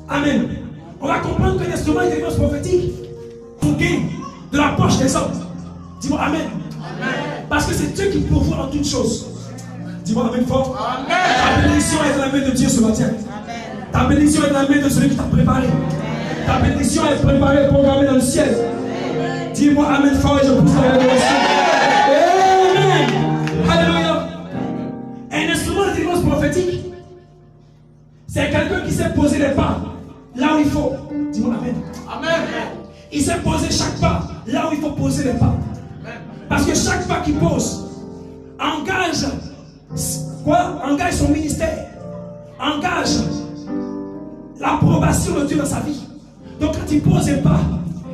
Amen. On va comprendre que l'instrument de délivrance prophétique pour gagner de la poche des hommes. Dis-moi Amen. Amen. Parce que c'est Dieu qui pourvoit en toutes choses. Dis-moi Amen fort. Amen. Ta bénédiction est dans la main de Dieu ce matin. Amen. Ta bénédiction est dans la main de celui qui t'a préparé. Amen. Ta bénédiction est préparée, programmée dans le ciel. Amen. Dis-moi Amen fort et je pousse ta bénédiction. Amen. Alléluia. Un instrument de délivrance prophétique, c'est quelqu'un qui sait poser les pas là où il faut. Dis-moi Amen. Amen. Il sait poser chaque pas là où il faut poser les pas. Parce que chaque pas qu'il pose engage quoi? Engage son ministère, engage l'approbation de Dieu dans sa vie. Donc quand il pose les pas,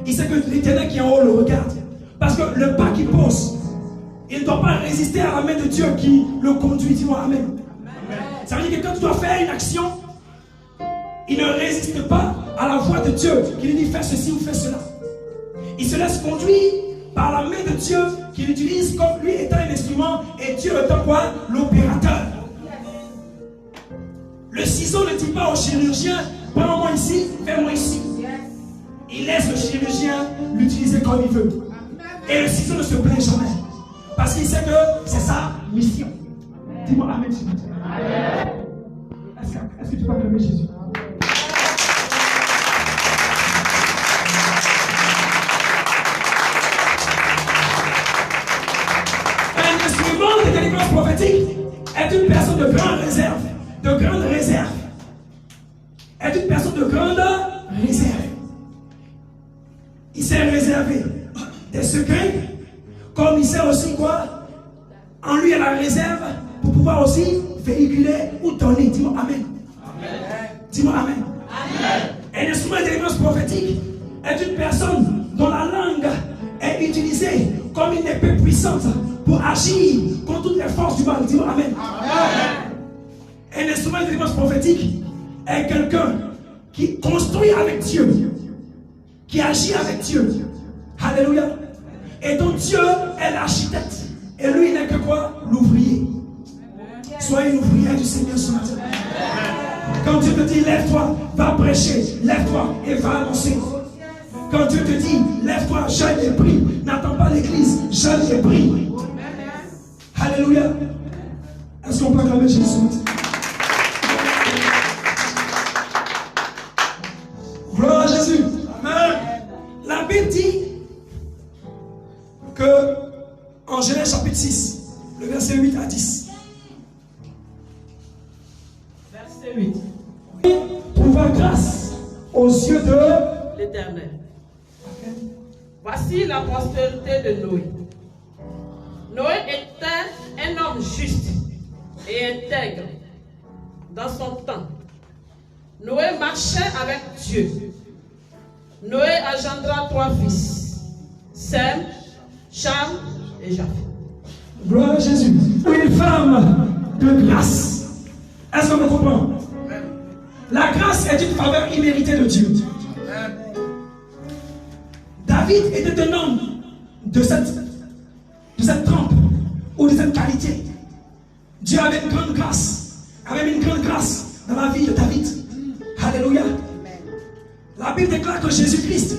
il sait que l'Éternel qui est en haut le regarde. Parce que le pas qu'il pose, il ne doit pas résister à la main de Dieu qui le conduit. Dis-moi Amen. Amen. Ça veut dire que quand tu dois faire une action, il ne résiste pas à la voix de Dieu qui lui dit fais ceci ou fais cela. Il se laisse conduire par la main de Dieu qui l'utilise comme lui étant un instrument et Dieu étant quoi? L'opérateur. Le ciseau ne dit pas au chirurgien prends-moi ici, fais-moi ici. Il laisse le chirurgien l'utiliser comme il veut. Et le ciseau ne se plaint jamais. Parce qu'il sait que c'est sa mission. Dis-moi Amen. Est-ce que tu peux acclamer Jésus? Un instrument de délivrance prophétique est une personne de grande réserve. De grande réserve. Est une personne de grande réserve. Il s'est réservé des secrets, comme il sait aussi quoi? En lui, il y a la réserve pour pouvoir aussi véhiculer ou donner. Dis-moi Amen. Amen. Dis-moi Amen. Amen. Un instrument de délivrance prophétique est une personne dont la langue est utilisée comme une épée puissante pour agir contre toutes les forces du mal. Dis-moi Amen. Amen. Un instrument de délivrance prophétique est quelqu'un qui construit avec Dieu, qui agit avec Dieu. Alléluia. Et donc Dieu est l'architecte. Et lui, il n'est que quoi? L'ouvrier. Soyez une ouvrière du Seigneur ce matin. Quand Dieu te dit, lève-toi, va prêcher. Lève-toi et va annoncer. Quand Dieu te dit, lève-toi, jeûne et prie. N'attends pas l'église, jeûne et prie. Alléluia. Est-ce qu'on peut acclamer Jésus ce matin? Gloire à Jésus. Amen. La Bible dit que en Genèse chapitre 6, le verset 8 à 10.
Verset 8.
Trouva grâce aux yeux de
l'Éternel. Voici la postérité de Noé. Noé était un homme juste et intègre dans son temps. Noé marchait avec Dieu. Noé engendra 3 fils, Sem, Cham et Japheth.
Gloire à Jésus. Une femme de grâce. Est-ce qu'on me comprend? La grâce est une faveur imméritée de Dieu. David était un homme de cette trempe ou de cette qualité. Dieu avait une grande grâce, avait une grande grâce dans la vie de David. Alléluia. La Bible déclare que Jésus-Christ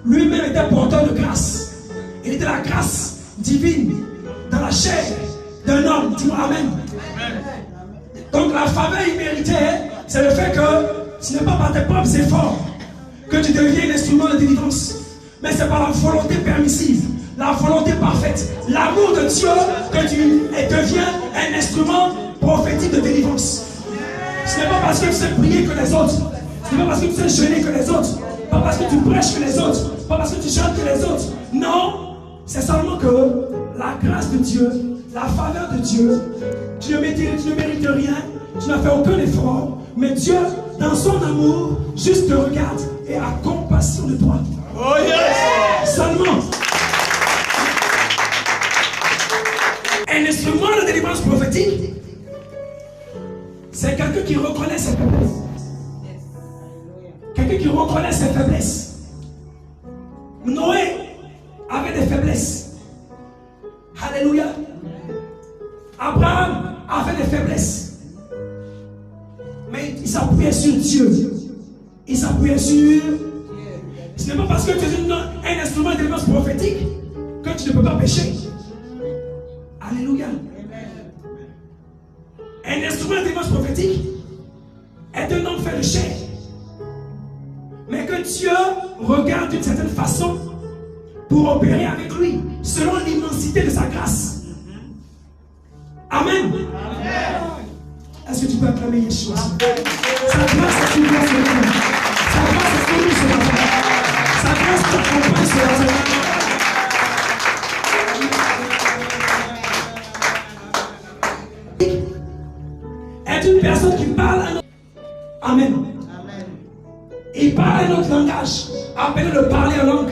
lui-même était porteur de grâce. Il était la grâce divine dans la chair d'un homme. Dis-moi Amen. Donc la faveur imméritée, c'est le fait que ce n'est pas par tes propres efforts que tu deviens un instrument de délivrance, mais c'est par la volonté permissive, la volonté parfaite, l'amour de Dieu que tu deviens un instrument prophétique de délivrance. Ce n'est pas parce que tu sais prier que les autres, ce n'est pas parce que tu sais jeûner que les autres, pas parce que tu prêches que les autres, pas parce que tu chantes que les autres. Non, c'est seulement que la grâce de Dieu, la faveur de Dieu, tu ne mérites rien, tu n'as fait aucun effort, mais Dieu, dans son amour, juste te regarde et a compassion de toi. Oh yes! Seulement. Un instrument de délivrance prophétique, c'est quelqu'un qui reconnaît ses faiblesses. Quelqu'un qui reconnaît ses faiblesses. Noé avait des faiblesses. Alléluia. Abraham avait des faiblesses. Mais il s'appuyait sur Dieu. Il s'appuyait sur... Ce n'est pas parce que tu es un instrument de délivrance prophétique que tu ne peux pas pécher. Alléluia. Un instrument de délivrance prophétique est un homme fait de chair. Mais que Dieu regarde d'une certaine façon pour opérer avec lui, selon l'immensité de sa grâce. Amen. Amen. Est-ce que tu peux acclamer Yeshua? Sa grâce est une grâce de Dieu. Sa grâce est connue sur la terre. Sa grâce t'accompagne sur la terre. Est une personne qui parle un autre. Amen. Il parle un autre langage, appelé le parler en langue.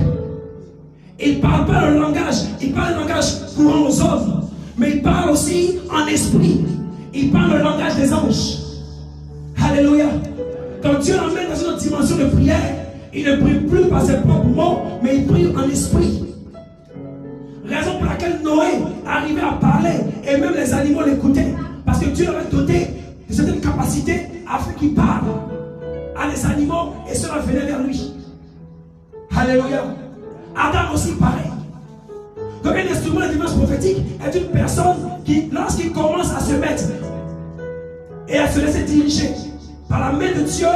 Il ne parle pas le langage, il parle un langage courant aux hommes, mais il parle aussi en esprit. Il parle le langage des anges. Alléluia. Quand Dieu l'emmène dans une autre dimension de prière, il ne prie plus par ses propres mots, mais il prie en esprit. Raison pour laquelle Noé arrivait à parler et même les animaux l'écoutaient. Parce que Dieu l'avait doté de certaines capacités afin qu'il parle à les animaux et cela venait vers lui. Alléluia. Adam aussi pareil. Donc un instrument de délivrance prophétique est une personne qui, lorsqu'il commence à se mettre et à se laisser diriger par la main de Dieu,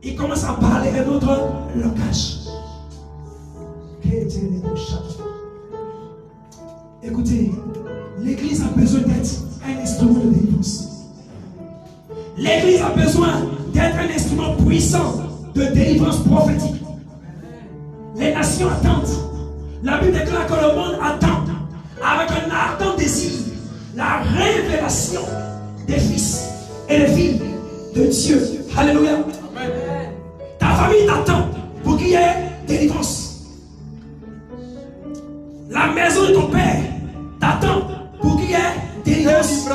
il commence à parler un autre langage. Écoutez, l'église a besoin d'être un instrument de délivrance. L'église a besoin d'être un instrument puissant de délivrance prophétique. Les nations attendent. La Bible déclare que le monde attend avec un ardent désir la révélation des fils et des filles de Dieu. Alléluia. Amen. Ta famille t'attend pour qu'il y ait délivrance. La maison de ton père t'attend pour qu'il y ait délivrance.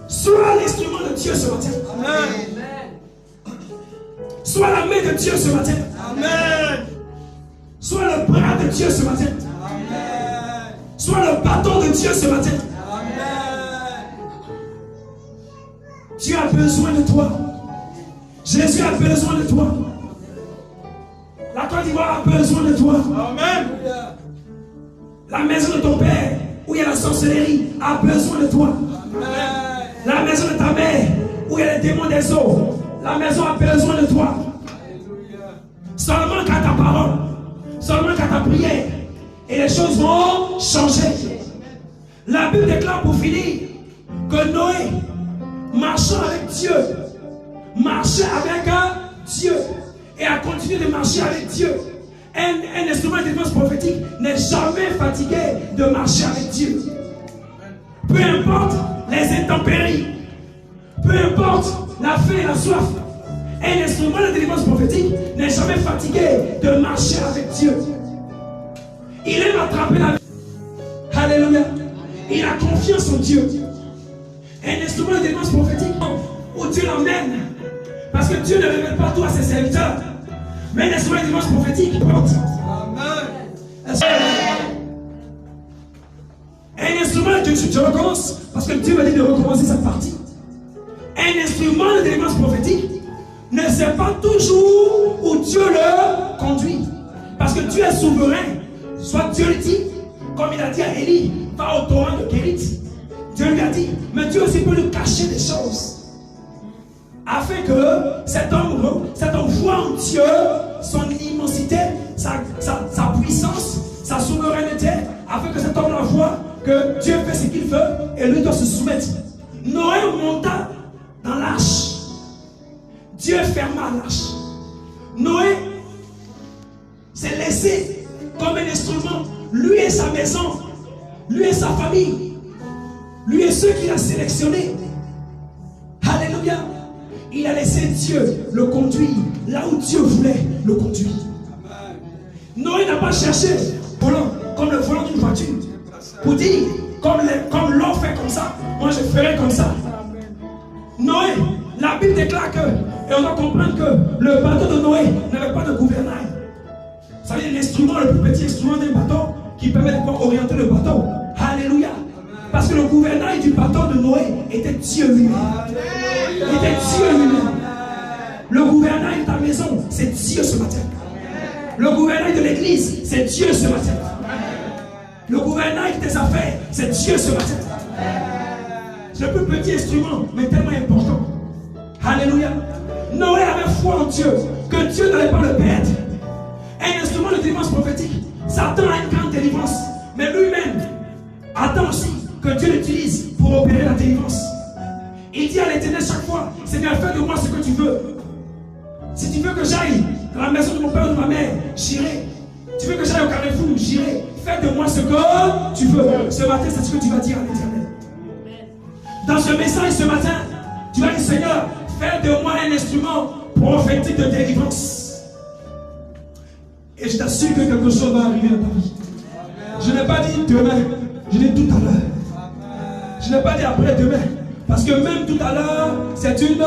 Sois l'instrument de Dieu ce matin. Amen. Sois la main de Dieu ce matin. Amen. Sois le bras de Dieu ce matin. Amen. Sois le bâton de Dieu ce matin. Amen. Dieu a besoin de toi. Jésus a besoin de toi. La Côte d'Ivoire a besoin de toi. Amen. La maison de ton père, où il y a la sorcellerie, a besoin de toi. Amen. La maison de ta mère, où il y a les démons des eaux, la maison a besoin de toi. Alléluia. Seulement qu'à ta parole, seulement qu'à ta prière, et les choses vont changer. La Bible déclare pour finir que Noé, marchant avec Dieu, marchait avec Dieu et a continué de marcher avec Dieu. Un instrument de délivrance prophétique n'est jamais fatigué de marcher avec Dieu. Peu importe les intempéries, peu importe la faim et la soif, un instrument de délivrance prophétique n'est jamais fatigué de marcher avec Dieu. Il aime attraper la vie. Alléluia. Il a confiance en Dieu. Un instrument de délivrance prophétique où Dieu l'emmène. Parce que Dieu ne révèle pas tout à ses serviteurs. Mais un instrument de délivrance prophétique, plante. Un instrument, je recommence, parce que Dieu m'a dit de recommencer cette partie. Un instrument de délivrance prophétique ne sait pas toujours où Dieu le conduit. Parce que Dieu est souverain. Soit Dieu le dit, comme il a dit à Élie, va au torrent de Kérit. Dieu lui a dit, mais Dieu aussi peut lui cacher des choses. Afin que cet homme voit en Dieu son immensité, sa puissance, sa souveraineté, afin que cet homme la voit que Dieu fait ce qu'il veut et lui doit se soumettre. Noé monta dans l'arche. Dieu ferma l'arche. Noé s'est laissé comme un instrument, lui et sa maison, lui et sa famille, lui et ceux qu'il a sélectionnés. Alléluia. Il a laissé Dieu le conduire là où Dieu voulait le conduire. Noé n'a pas cherché comme le volant d'une voiture pour dire comme l'homme fait comme ça, moi je ferai comme ça. Noé, la Bible déclare que, et on doit comprendre que le bateau de Noé n'avait pas de gouvernail. Vous savez, l'instrument, le plus petit instrument d'un bateau qui permet de pouvoir orienter le bateau. Alléluia. Parce que le gouvernail du bateau de Noé était Dieu lui-même. Était Dieu lui-même. Le gouvernail de ta maison, c'est Dieu ce matin. Le gouvernail de l'église, c'est Dieu ce matin. Le gouvernail de tes affaires, c'est Dieu ce matin. C'est le plus petit instrument, mais tellement important. Alléluia. Noé avait foi en Dieu, que Dieu n'allait pas le perdre. Un instrument de délivrance prophétique s'attend à une grande délivrance, mais lui-même attend aussi que Dieu l'utilise pour opérer la délivrance. Il dit à l'Éternel chaque fois, Seigneur, fais de moi ce que tu veux. Si tu veux que j'aille dans la maison de mon père ou de ma mère, j'irai. Tu veux que j'aille au carrefour, j'irai. Fais de moi ce que tu veux. Ce matin, c'est ce que tu vas dire à l'Éternel. Dans ce message ce matin, tu vas dire, Seigneur, fais de moi un instrument prophétique de délivrance. Et je t'assure que quelque chose va arriver dans ta vie. Je n'ai pas dit demain, je dis tout à l'heure. Je n'ai pas dit après-demain. Parce que même tout à l'heure, c'est une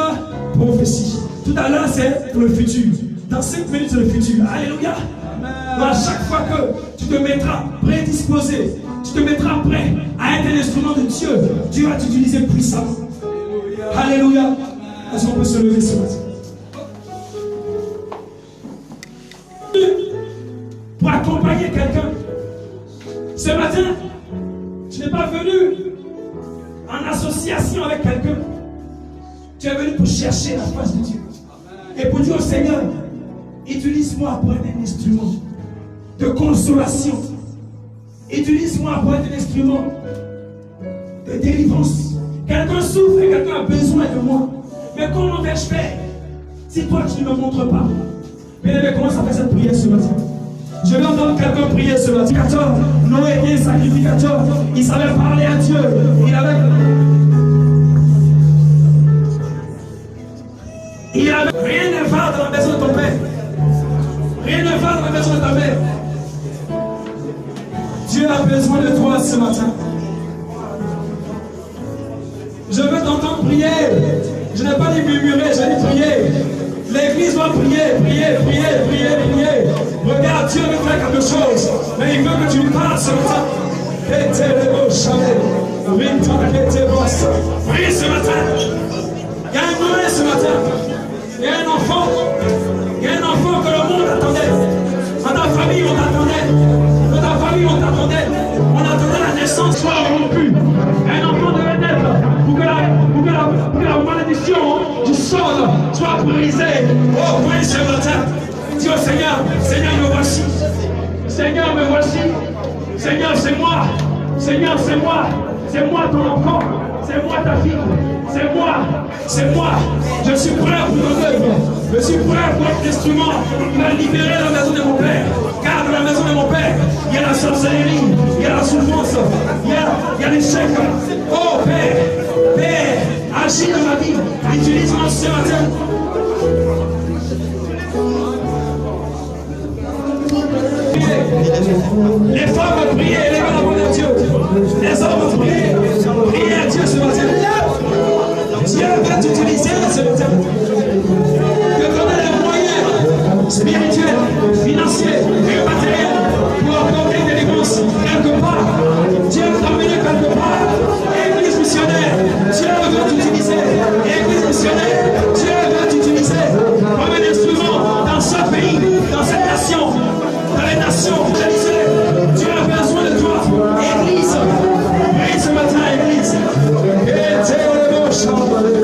prophétie. Tout à l'heure, c'est pour le futur. Dans 5 minutes, c'est le futur. Alléluia. À chaque fois que tu te mettras prédisposé, tu te mettras prêt à être un instrument de Dieu, Dieu va t'utiliser puissamment. Alléluia. Est-ce qu'on peut se lever ce matin? Pour accompagner quelqu'un. Ce matin, tu n'es pas venu en association avec quelqu'un. Tu es venu pour chercher la face de Dieu. Et pour dire au Seigneur, utilise-moi pour être un instrument de consolation. Utilise-moi pour être un instrument de délivrance. Quelqu'un souffre et quelqu'un a besoin de moi. Mais comment vais-je faire si toi tu ne me montres pas? Bien-aimé, commence à faire cette prière ce matin. Je vais entendre quelqu'un prier ce matin. Noé est sacrificateur. Il savait parler à Dieu. Il avait rien ne va dans la maison de ton père. Rien ne va dans la maison de ta mère. Dieu a besoin de toi ce matin. Je veux t'entendre prier. Je n'ai pas dit murmurer, j'ai dit prier. L'église va prier, prier, prier, prier, prier. Regarde, Dieu veut faire quelque chose, mais il veut que tu lui parles ce matin. Prie ce matin. Il y a un Noé ce matin. Il y a un enfant. Il y a un enfant que le monde attendait. Dans ta famille, on t'attendait. Dans ta famille, on t'attendait. On attendait la naissance soit rompue. Un enfant devait naître pour que la malédiction du sol soit brisée. Oh, oui, ce matin. Dis au Seigneur, Seigneur, me voici. Seigneur, me voici. Seigneur, c'est moi. Seigneur, c'est moi. C'est moi ton enfant. C'est moi ta fille. C'est moi. C'est moi. Je suis prêt pour ton œuvre. Je suis prêt pour être l'instrument qui va libérer la maison de mon père. Car dans la maison de mon père, il y a la sorcellerie, il y a la souffrance, il y a l'échec. Oh Père, Père, agis dans ma vie. Utilise-moi ce matin. Les femmes vont prier, les gars vont à Dieu. Les hommes vont prier, prier à Dieu ce matin. Dieu va t'utiliser ce matin. Que donner les moyens spirituel, financier et matériel pour apporter une délivrance quelque part. Dieu t'a amené quelque part. Église missionnaire, Dieu veut t'utiliser. Église missionnaire, Dieu veut t'utiliser comme un instrument dans ce pays, dans cette nation, dans les nations. Dieu a besoin de toi. Église, prie ce matin, Église.
Sa gloire.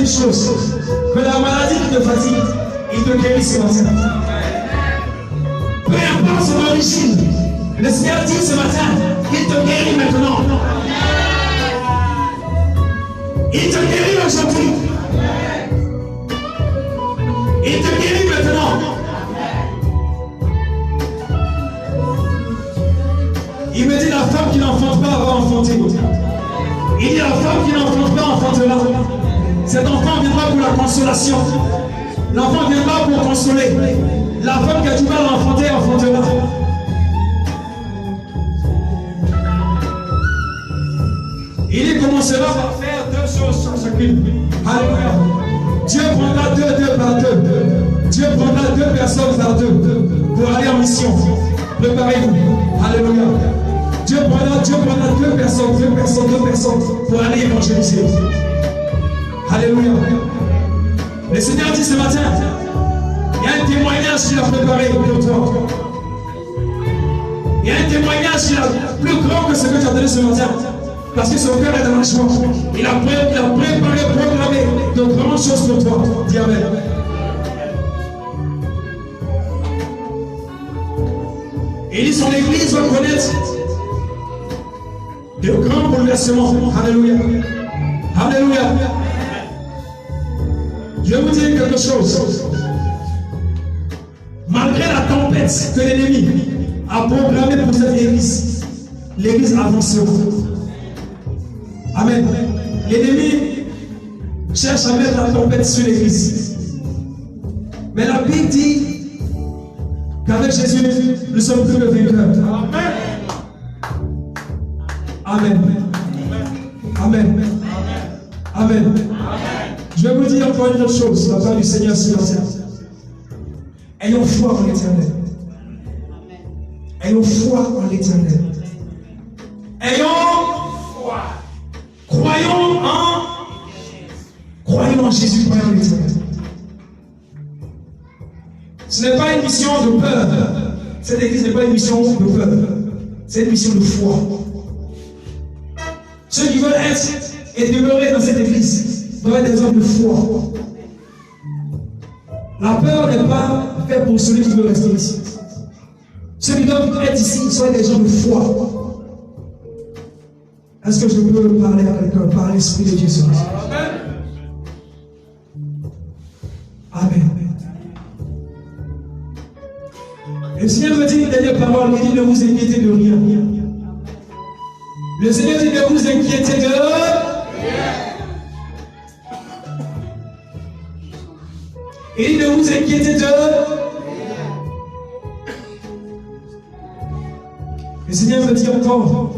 chose. Que la maladie qui te fatigue, il te guérit ce matin. Peu importe son origine, le Seigneur dit ce matin qu'il te guérit maintenant. Il te guérit aujourd'hui. Il te guérit maintenant. Il me dit la femme qui n'enfante pas va enfanter. Il dit la femme qui n'enfante pas enfantera. Cet enfant viendra pour la consolation. L'enfant viendra pour consoler. La femme qui a du mal à enfanter enfantera. Il commencera par faire deux choses sur chacune. Alléluia. Dieu prendra deux par deux. Dieu prendra deux personnes par deux pour aller en mission. Préparez-vous. Alléluia. Dieu prendra deux personnes pour aller évangéliser. Alléluia. Le Seigneur dit ce matin, il y a un témoignage qu'il a préparé pour toi. Il y a un témoignage qui est plus grand que ce que tu as donné ce matin. Parce que son cœur est dans la joie. Il a préparé, proclamé de grandes choses pour toi. Dis Amen. Il dit son église va connaître de grands bouleversements. Alléluia. Alléluia. Je vais vous dire quelque chose. Malgré la tempête que l'ennemi a programmée pour cette église, l'église avancera. Amen. L'ennemi cherche à mettre la tempête sur l'église. Mais la Bible dit qu'avec Jésus, nous sommes plus que vainqueurs. Amen. Amen. Amen. Je vais vous dire encore une autre chose, la part du Seigneur sur la terre. Ayons foi en l'Éternel. Ayons foi en l'Éternel. Ayons foi. Croyons en Jésus, croyons en l'Éternel. Ce n'est pas une mission de peur. Cette église n'est pas une mission de peur. C'est une mission de foi. Ceux qui veulent être et demeurer dans cette église doivent être des hommes de foi. La peur n'est pas faite pour celui qui veut rester ici. Ceux qui doivent être ici soient des gens de foi. Est-ce que je peux parler à quelqu'un par l'Esprit de Dieu ce matin? Amen. Et le Seigneur me dit une dernière parole, il dit ne vous inquiétez de rien. Le Seigneur dit ne vous inquiétez de rien. Il dit ne vous inquiétez de rien. Le Seigneur me dit encore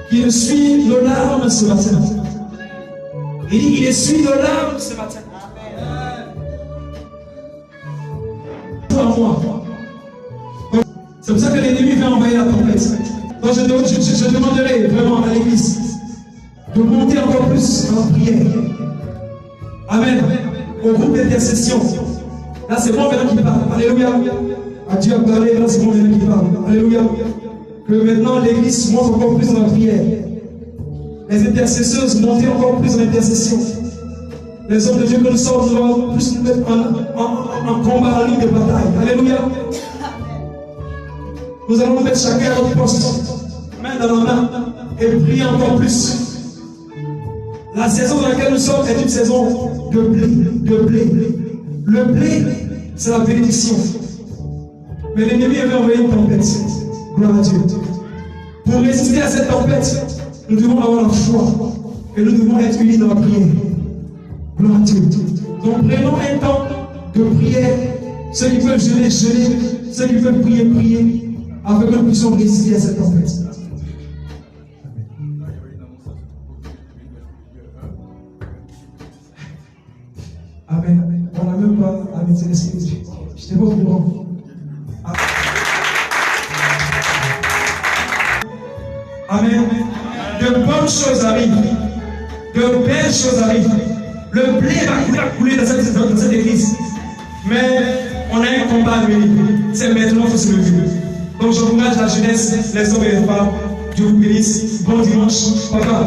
qu'il essuie nos larmes ce matin. Il dit qu'il essuie nos larmes ce matin. Pour moi. C'est pour ça que l'ennemi vient envahir la tempête. Donc je demanderai vraiment à l'église de monter encore plus en prière. Amen. Au groupe d'intercession. Là c'est moi maintenant qui parle. Alléluia. À Dieu a parlé, là c'est moi maintenant qui parle. Alléluia. Que maintenant l'église monte encore plus dans la prière. Les intercesseuses montent encore plus en intercession. Les hommes de Dieu que nous sommes, nous allons plus nous mettre en combat en ligne de bataille. Alléluia. Nous allons nous mettre chacun à notre poste, main dans la main, et prier encore plus. La saison dans laquelle nous sommes est une saison de blé. Le blé, c'est la bénédiction. Mais l'ennemi avait envoyé une tempête. Gloire à Dieu. Pour résister à cette tempête, nous devons avoir la foi. Et nous devons être unis dans la prière. Gloire à Dieu. Donc prenons un temps de prière. Ceux qui veulent jeûner, jeûner. Ceux qui veulent prier, prier. Afin que nous puissions résister à cette tempête. Amen. On n'a même pas avec cet esprit. Je n'étais pas au courant. Amen. De bonnes choses arrivent. De belles choses arrivent. Le blé va couler dans cette église. Mais on a un combat à mener. C'est maintenant qu'il faut se lever. Donc j'encourage la jeunesse, les hommes et les femmes. Dieu vous bénisse. Bon dimanche. Papa.